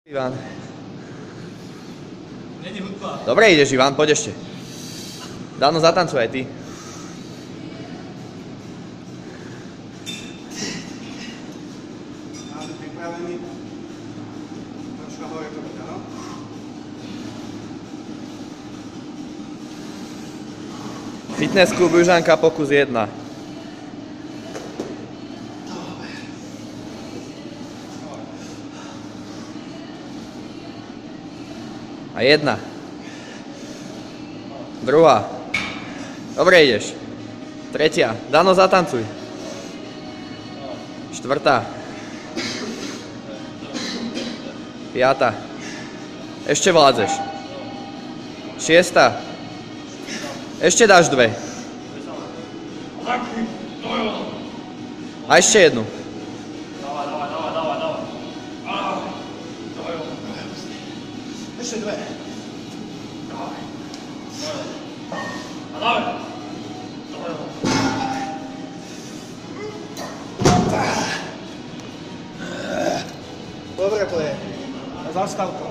Ivan. Není hudba. Dobre ideš, Ivan, poď ešte. Dano, zatancuj aj ty. Máte pripravený? Troška hore to bude, no? Fitness klub Južanka, pokus 1. A 1. Druhá. Dobre ideš. Tretia. Dano, zatancuj. Štvrtá. Piata. Ešte vládzeš. Šiesta. Ešte dáš 2. A ešte jednu. Ešte 2. Dobre to je. Zastav to.